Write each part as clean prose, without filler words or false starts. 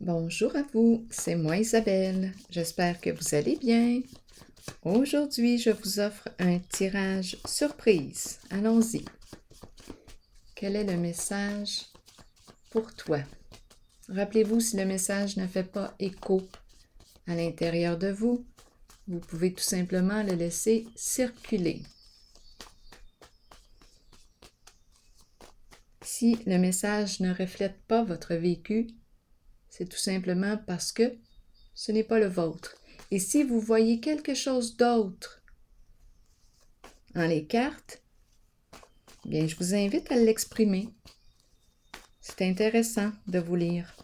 Bonjour à vous, c'est moi Isabelle. J'espère que vous allez bien. Aujourd'hui, je vous offre un tirage surprise. Allons-y. Quel est le message pour toi? Rappelez-vous, si le message ne fait pas écho à l'intérieur de vous, vous pouvez tout simplement le laisser circuler. Si le message ne reflète pas votre vécu, c'est tout simplement parce que ce n'est pas le vôtre. Et si vous voyez quelque chose d'autre dans les cartes, bien, je vous invite à l'exprimer. C'est intéressant de vous lire.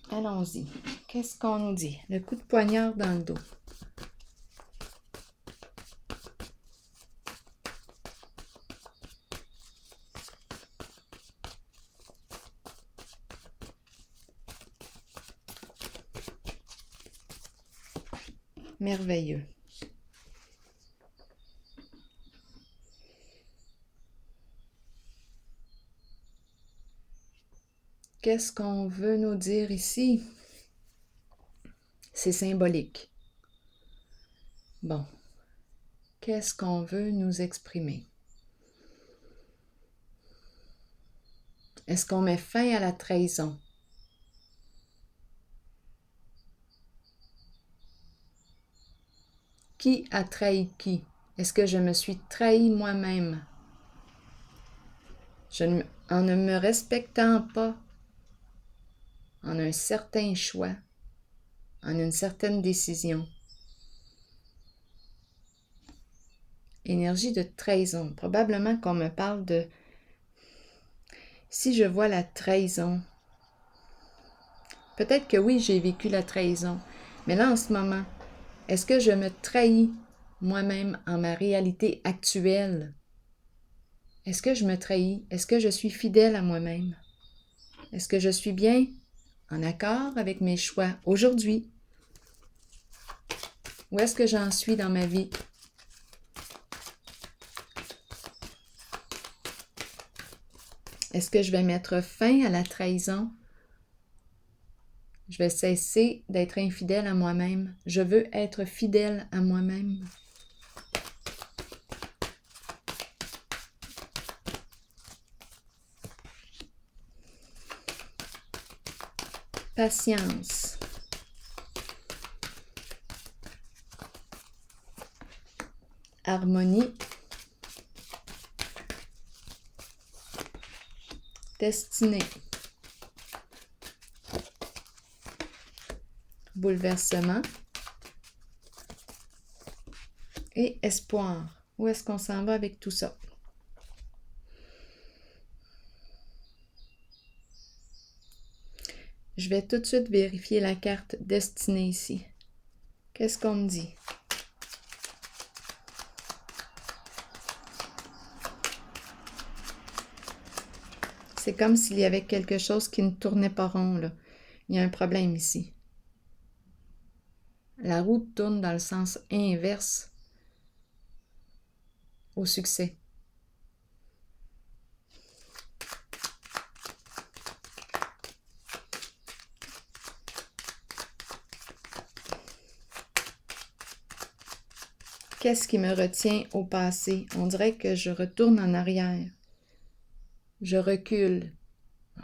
Allons-y. Qu'est-ce qu'on nous dit? Le coup de poignard dans le dos. Merveilleux. Qu'est-ce qu'on veut nous dire ici? C'est symbolique. Bon. Qu'est-ce qu'on veut nous exprimer? Est-ce qu'on met fin à la trahison? Qui a trahi qui? Est-ce que je me suis trahi moi-même? En ne me respectant pas, en un certain choix, en une certaine décision. Énergie de trahison. Probablement qu'on me parle de... Si je vois la trahison, peut-être que oui, j'ai vécu la trahison, mais là, en ce moment, est-ce que je me trahis moi-même en ma réalité actuelle? Est-ce que je me trahis? Est-ce que je suis fidèle à moi-même? Est-ce que je suis bien en accord avec mes choix aujourd'hui? Où est-ce que j'en suis dans ma vie? Est-ce que je vais mettre fin à la trahison? Je vais cesser d'être infidèle à moi-même. Je veux être fidèle à moi-même. Patience. Harmonie. Destinée. Bouleversement. Et espoir. Où est-ce qu'on s'en va avec tout ça? Je vais tout de suite vérifier la carte destinée ici. Qu'est-ce qu'on me dit? C'est comme s'il y avait quelque chose qui ne tournait pas rond, là. Il y a un problème ici. La roue tourne dans le sens inverse au succès. Qu'est-ce qui me retient au passé? On dirait que je retourne en arrière. Je recule.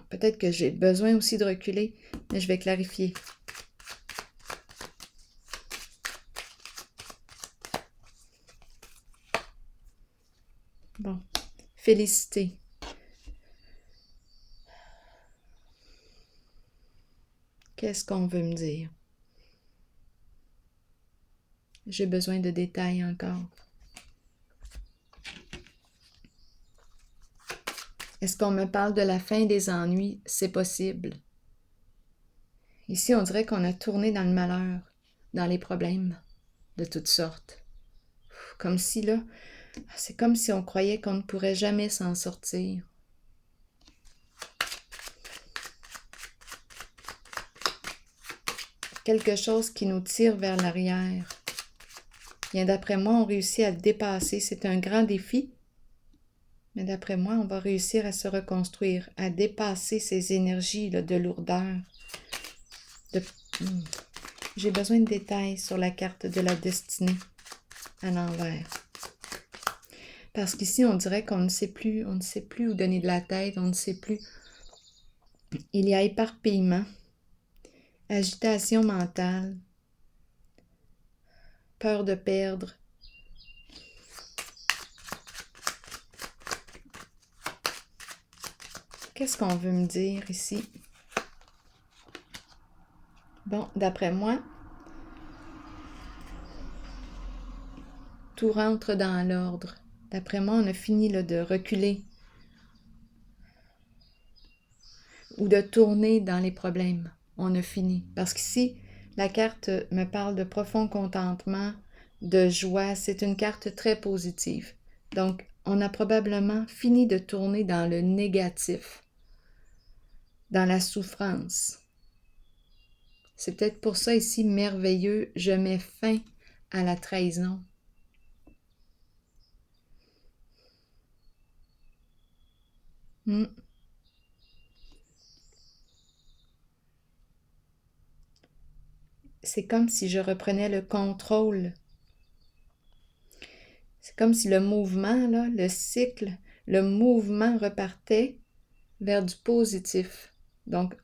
Peut-être que j'ai besoin aussi de reculer, mais je vais clarifier. Bon, félicité. Qu'est-ce qu'on veut me dire? J'ai besoin de détails encore. Est-ce qu'on me parle de la fin des ennuis? C'est possible. Ici, on dirait qu'on a tourné dans le malheur, dans les problèmes de toutes sortes. Comme si là, c'est comme si on croyait qu'on ne pourrait jamais s'en sortir. quelque chose qui nous tire vers l'arrière. Bien, d'après moi, on réussit à le dépasser. C'est un grand défi, mais d'après moi, on va réussir à se reconstruire, à dépasser ces énergies là, de lourdeur. J'ai besoin de détails sur la carte de la destinée à l'envers. Parce qu'ici, on dirait qu'on ne sait plus où donner de la tête, on ne sait plus. Il y a éparpillement, agitation mentale, peur de perdre. Qu'est-ce qu'on veut me dire ici? Bon, d'après moi, tout rentre dans l'ordre. D'après moi, on a fini là, de reculer ou de tourner dans les problèmes. On a fini. Parce qu'ici, la carte me parle de profond contentement, de joie. C'est une carte très positive. Donc, on a probablement fini de tourner dans le négatif, dans la souffrance. C'est peut-être pour ça ici, merveilleux, je mets fin à la trahison. C'est comme si je reprenais le contrôle. C'est comme si le mouvement, là, le cycle, le mouvement repartait vers du positif. Donc,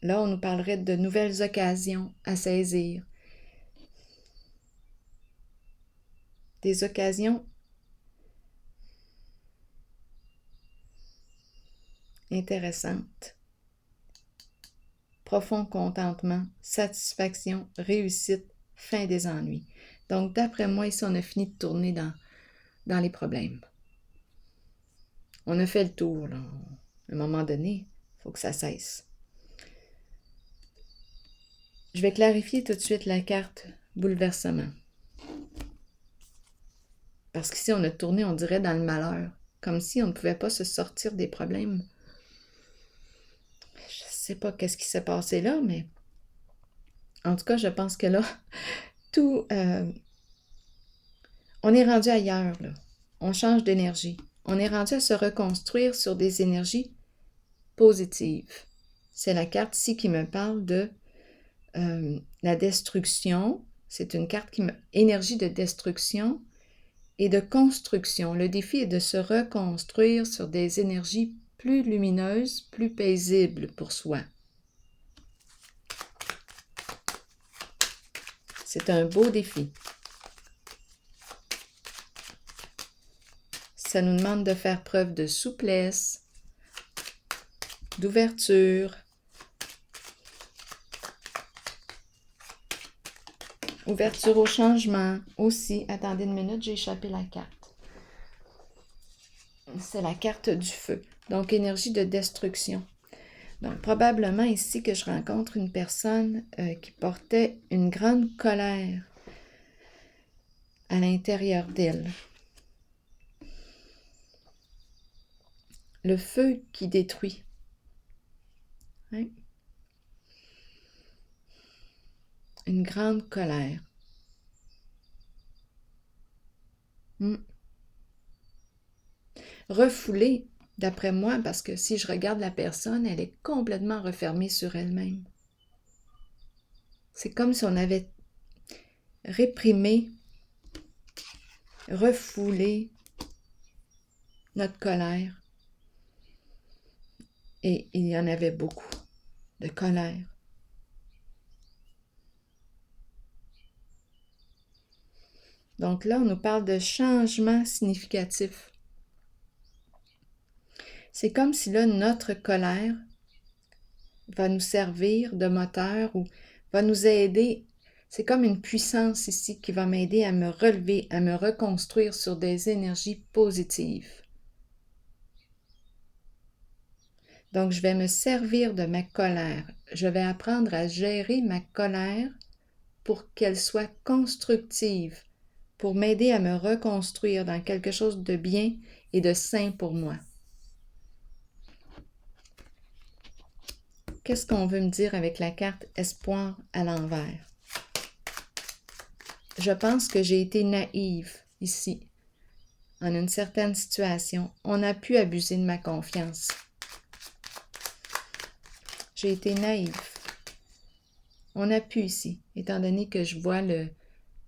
là, on nous parlerait de nouvelles occasions à saisir. Des occasions intéressantes. Profond contentement, satisfaction, réussite, fin des ennuis. Donc, d'après moi, ici, on a fini de tourner dans les problèmes. On a fait le tour, là. À un moment donné, il faut que ça cesse. Je vais clarifier tout de suite la carte bouleversement. Parce qu'ici, on a tourné, on dirait, dans le malheur. Comme si on ne pouvait pas se sortir des problèmes. Je ne sais pas qu'est-ce qui s'est passé là, mais en tout cas, je pense que là, tout... on est rendu ailleurs, là. On change d'énergie. On est rendu à se reconstruire sur des énergies positives. C'est la carte ici qui me parle de la destruction. C'est une carte qui me... énergie de destruction et de construction. Le défi est de se reconstruire sur des énergies plus lumineuses, plus paisibles pour soi. C'est un beau défi. Ça nous demande de faire preuve de souplesse, d'ouverture, ouverture au changement aussi. Attendez une minute, j'ai échappé la carte. C'est la carte du feu, donc énergie de destruction. Donc probablement ici que je rencontre une personne qui portait une grande colère à l'intérieur d'elle. Le feu qui détruit. Hein? Une grande colère. Refoulée, d'après moi, parce que si je regarde la personne, elle est complètement refermée sur elle-même. C'est comme si on avait réprimé, refoulé notre colère. Et il y en avait beaucoup de colère. Donc là, on nous parle de changement significatif. C'est comme si là, notre colère va nous servir de moteur ou va nous aider. C'est comme une puissance ici qui va m'aider à me relever, à me reconstruire sur des énergies positives. Donc, je vais me servir de ma colère. Je vais apprendre à gérer ma colère pour qu'elle soit constructive, pour m'aider à me reconstruire dans quelque chose de bien et de sain pour moi. qu'est-ce qu'on veut me dire avec la carte espoir à l'envers? Je pense que j'ai été naïve ici, en une certaine situation. On a pu abuser de ma confiance. J'ai été naïve. On a pu ici, étant donné que je vois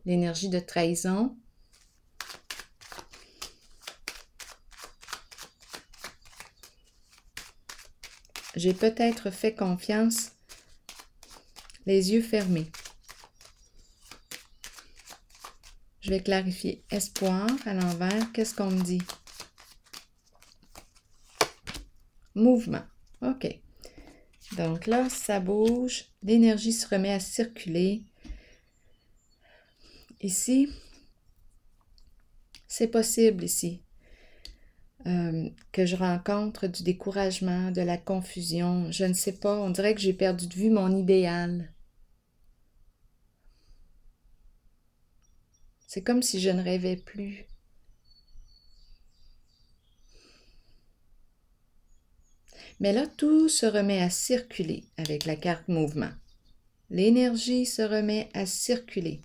l'énergie de trahison. J'ai peut-être fait confiance les yeux fermés. Je vais clarifier. Espoir à l'envers, qu'est-ce qu'on me dit? Mouvement. OK. Donc là, ça bouge. L'énergie se remet à circuler. Ici, c'est possible ici que je rencontre du découragement, de la confusion. Je ne sais pas, on dirait que j'ai perdu de vue mon idéal. C'est comme si je ne rêvais plus. Mais là, tout se remet à circuler avec la carte mouvement. L'énergie se remet à circuler.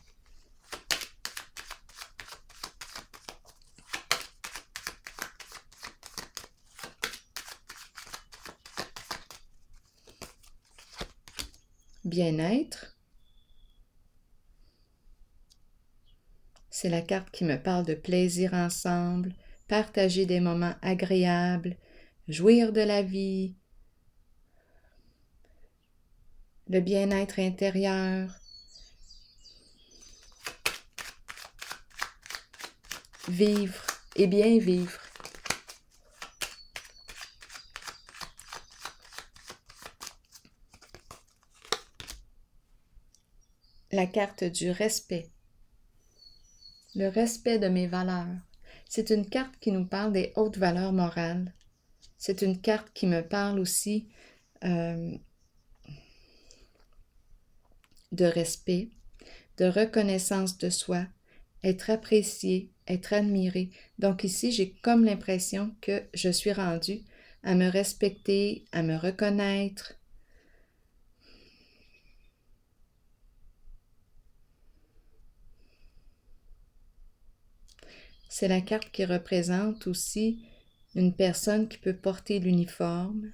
Bien-être. C'est la carte qui me parle de plaisir ensemble, partager des moments agréables, jouir de la vie, le bien-être intérieur, vivre et bien vivre. La carte du respect. Le respect de mes valeurs. C'est une carte qui nous parle des hautes valeurs morales. C'est une carte qui me parle aussi de respect, de reconnaissance de soi, être apprécié, être admiré. Donc ici, j'ai comme l'impression que je suis rendue à me respecter, à me reconnaître. C'est la carte qui représente aussi une personne qui peut porter l'uniforme.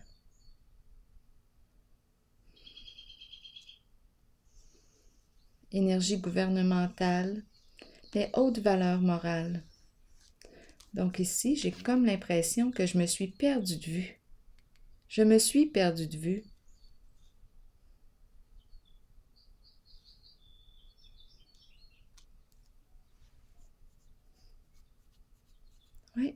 Énergie gouvernementale, les hautes valeurs morales. Donc ici, j'ai comme l'impression que je me suis perdue de vue. Je me suis perdue de vue. Oui.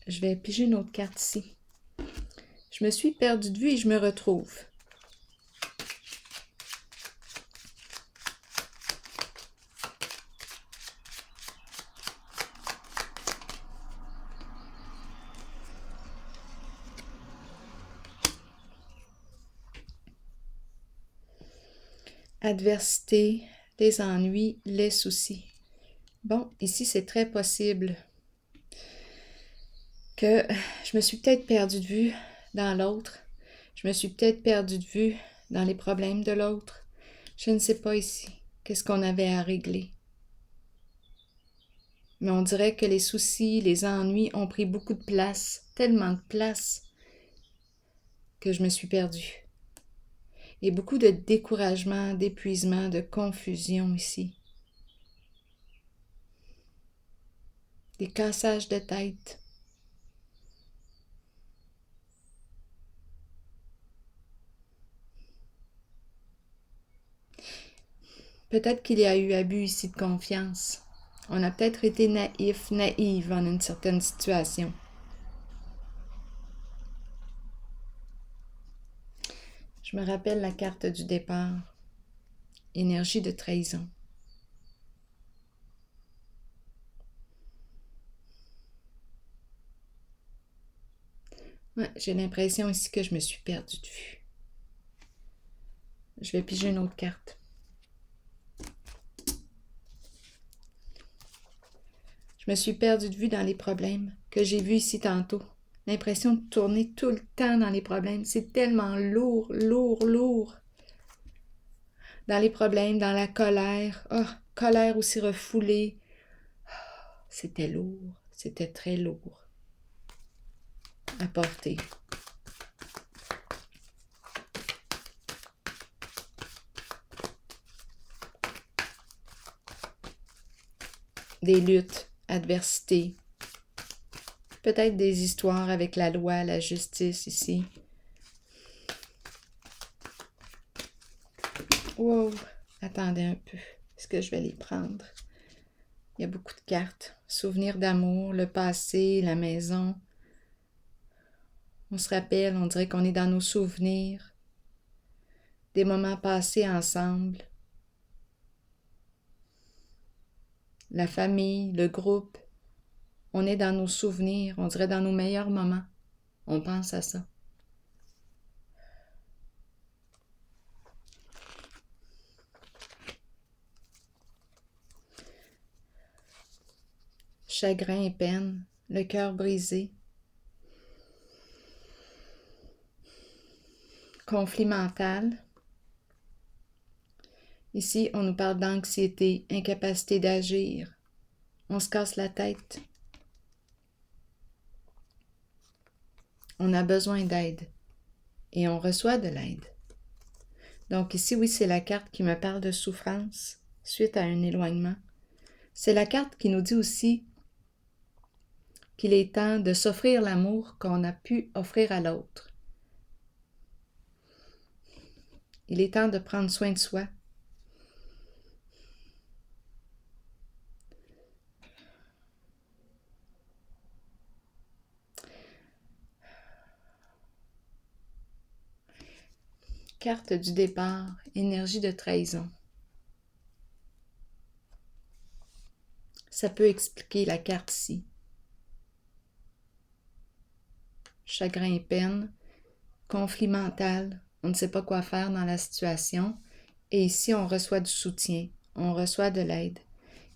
Je vais piger une autre carte ici. Je me suis perdue de vue et je me retrouve. Adversité, les ennuis, les soucis. Bon, ici, c'est très possible que je me suis peut-être perdue de vue dans l'autre. Je me suis peut-être perdue de vue dans les problèmes de l'autre. Je ne sais pas ici. Qu'est-ce qu'on avait à régler? Mais on dirait que les soucis, les ennuis ont pris beaucoup de place, tellement de place, que je me suis perdue. Et beaucoup de découragement, d'épuisement, de confusion ici. Des cassages de tête. Peut-être qu'il y a eu abus ici de confiance. On a peut-être été naïf, naïve en une certaine situation. Je me rappelle la carte du départ. Énergie de trahison. Ouais, j'ai l'impression ici que je me suis perdue de vue. Je vais piger une autre carte. Je me suis perdue de vue dans les problèmes que j'ai vus ici tantôt. l'impression de tourner tout le temps dans les problèmes. C'est tellement lourd, lourd, lourd. Dans les problèmes, dans la colère. Oh, colère aussi refoulée. C'était lourd, c'était très lourd à porter. Des luttes, adversités, peut-être des histoires avec la loi, la justice ici. Wow, attendez un peu, est-ce que je vais les prendre? Il y a beaucoup de cartes. Souvenirs d'amour, le passé, la maison. On se rappelle, on dirait qu'on est dans nos souvenirs. Des moments passés ensemble. La famille, le groupe. On est dans nos souvenirs, on dirait dans nos meilleurs moments. On pense à ça. Chagrin et peine, le cœur brisé. Conflit mental. Ici, on nous parle d'anxiété, incapacité d'agir. On se casse la tête. On a besoin d'aide et on reçoit de l'aide. Donc ici, oui, c'est la carte qui me parle de souffrance suite à un éloignement. C'est la carte qui nous dit aussi qu'il est temps de s'offrir l'amour qu'on a pu offrir à l'autre. Il est temps de prendre soin de soi. Carte du départ, énergie de trahison. Ça peut expliquer la carte ici. Chagrin et peine, conflit mental, on ne sait pas quoi faire dans la situation. Et ici, on reçoit du soutien, on reçoit de l'aide.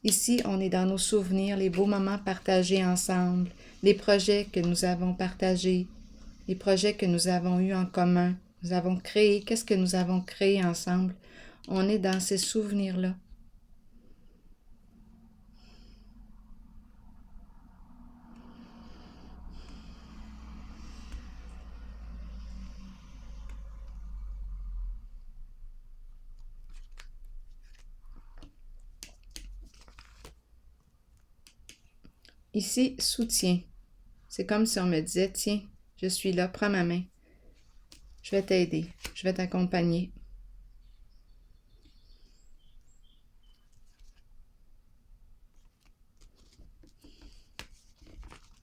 Ici, on est dans nos souvenirs, les beaux moments partagés ensemble, les projets que nous avons partagés, les projets que nous avons eus en commun. Nous avons créé, qu'est-ce que nous avons créé ensemble? On est dans ces souvenirs-là. Ici, soutien. C'est comme si on me disait, tiens, je suis là, prends ma main. Je vais t'aider, je vais t'accompagner.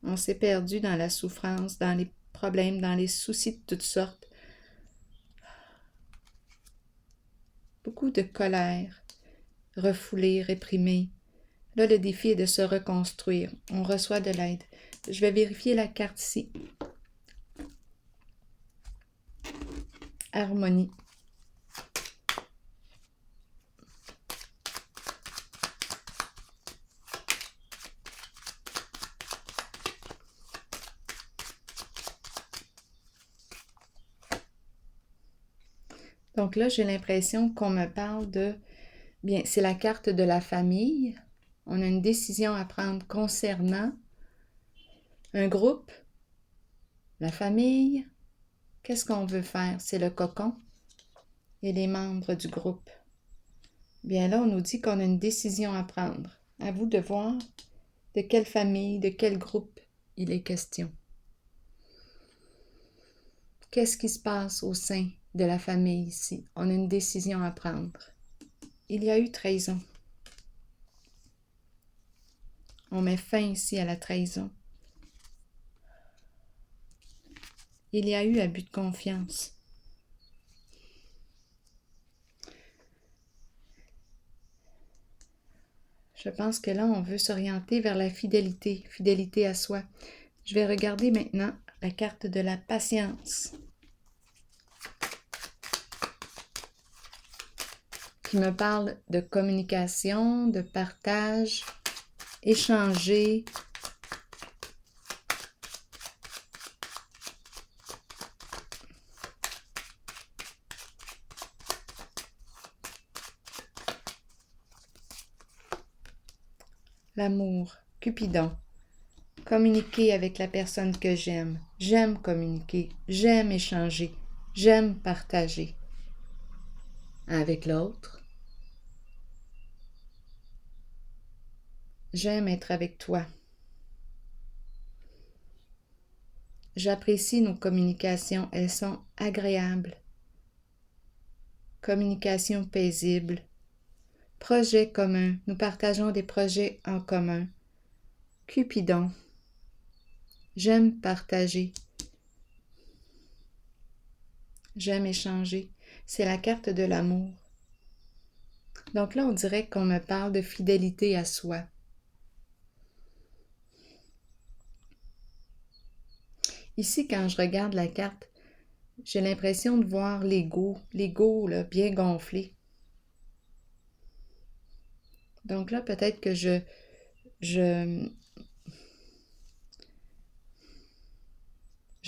On s'est perdu dans la souffrance, dans les problèmes, dans les soucis de toutes sortes. Beaucoup de colère, refoulée, réprimée. Là, le défi est de se reconstruire. On reçoit de l'aide. Je vais vérifier la carte ici. Harmonie. Donc là, j'ai l'impression qu'on me parle de... Bien, c'est la carte de la famille. On a une décision à prendre concernant un groupe, la famille. Qu'est-ce qu'on veut faire? C'est le cocon et les membres du groupe. Bien là, on nous dit qu'on a une décision à prendre. À vous de voir de quelle famille, de quel groupe il est question. Qu'est-ce qui se passe au sein de la famille ici? On a une décision à prendre. Il y a eu trahison. On met fin ici à la trahison. Il y a eu abus de confiance. Je pense que là, on veut s'orienter vers la fidélité, fidélité à soi. Je vais regarder maintenant la carte de la patience, qui me parle de communication, de partage, échanger, l'amour, Cupidon. Communiquer avec la personne que j'aime. J'aime communiquer, j'aime échanger, j'aime partager. Avec l'autre, j'aime être avec toi. J'apprécie nos communications, elles sont agréables. Communication paisible. Projet commun, nous partageons des projets en commun. Cupidon. J'aime partager. J'aime échanger. C'est la carte de l'amour. Donc là, on dirait qu'on me parle de fidélité à soi. Ici, quand je regarde la carte, j'ai l'impression de voir l'ego là, bien gonflé. Donc là, peut-être que je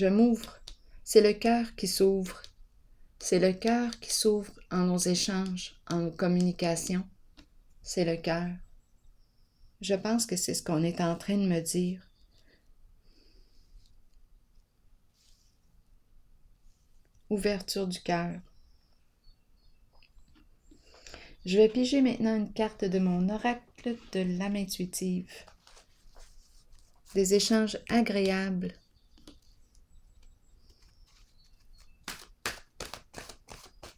m'ouvre. C'est le cœur qui s'ouvre. C'est le cœur qui s'ouvre en nos échanges, en nos communications. C'est le cœur. Je pense que c'est ce qu'on est en train de me dire. Ouverture du cœur. Je vais piger maintenant une carte de mon oracle de l'âme intuitive. Des échanges agréables.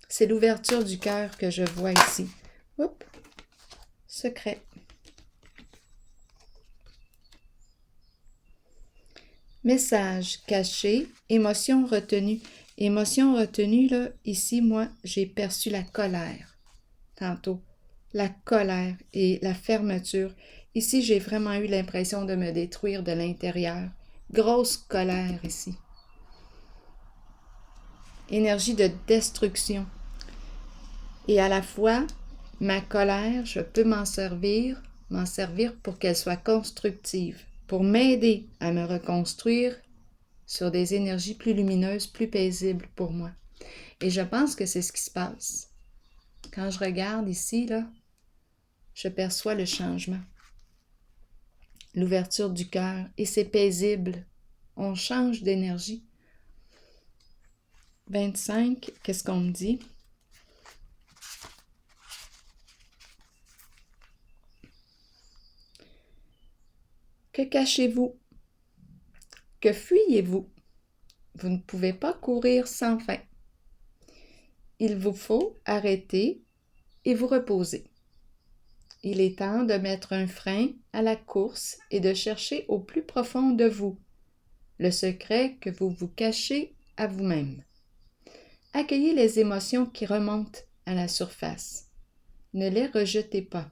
C'est l'ouverture du cœur que je vois ici. Oups! Secret. Message caché, émotion retenue. Émotion retenue, là, ici, moi, j'ai perçu la colère. Tantôt, la colère et la fermeture. Ici, j'ai vraiment eu l'impression de me détruire de l'intérieur. Grosse colère ici. Énergie de destruction. Et à la fois, ma colère, je peux m'en servir pour qu'elle soit constructive, pour m'aider à me reconstruire sur des énergies plus lumineuses, plus paisibles pour moi. Et je pense que c'est ce qui se passe. Quand je regarde ici, là, je perçois le changement. L'ouverture du cœur. Et c'est paisible. On change d'énergie. 25, qu'est-ce qu'on me dit? Que cachez-vous? Que fuyez-vous? Vous ne pouvez pas courir sans fin. Il vous faut arrêter et vous reposer. Il est temps de mettre un frein à la course et de chercher au plus profond de vous le secret que vous vous cachez à vous-même. Accueillez les émotions qui remontent à la surface. Ne les rejetez pas.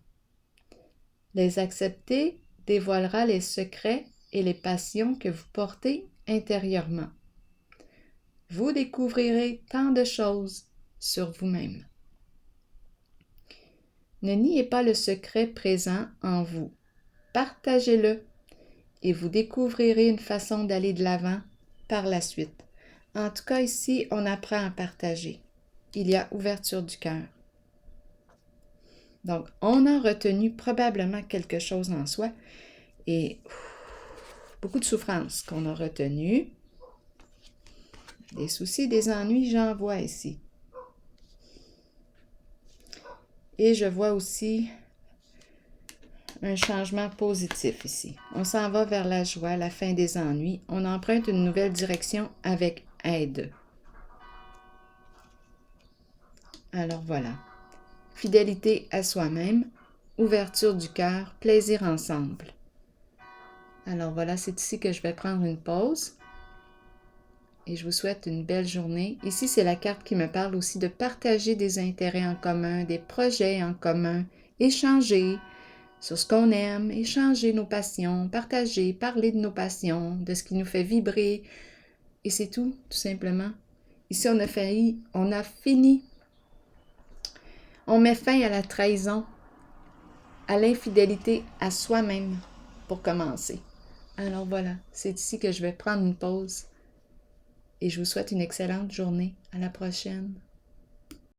Les accepter dévoilera les secrets et les passions que vous portez intérieurement. Vous découvrirez tant de choses sur vous-même. Ne niez pas le secret présent en vous. Partagez-le et vous découvrirez une façon d'aller de l'avant par la suite. En tout cas, ici, on apprend à partager. Il y a ouverture du cœur. Donc, on a retenu probablement quelque chose en soi et beaucoup de souffrances qu'on a retenues. Des soucis, des ennuis, j'en vois ici. Et je vois aussi un changement positif ici. On s'en va vers la joie, la fin des ennuis. On emprunte une nouvelle direction avec aide. Alors voilà. Fidélité à soi-même, ouverture du cœur, plaisir ensemble. Alors voilà, c'est ici que je vais prendre une pause. Et je vous souhaite une belle journée. Ici, c'est la carte qui me parle aussi de partager des intérêts en commun, des projets en commun, échanger sur ce qu'on aime, échanger nos passions, partager, parler de nos passions, de ce qui nous fait vibrer. Et c'est tout simplement. Ici, on a fini. On met fin à la trahison, à l'infidélité à soi-même pour commencer. Alors voilà, c'est ici que je vais prendre une pause. Et je vous souhaite une excellente journée. À la prochaine.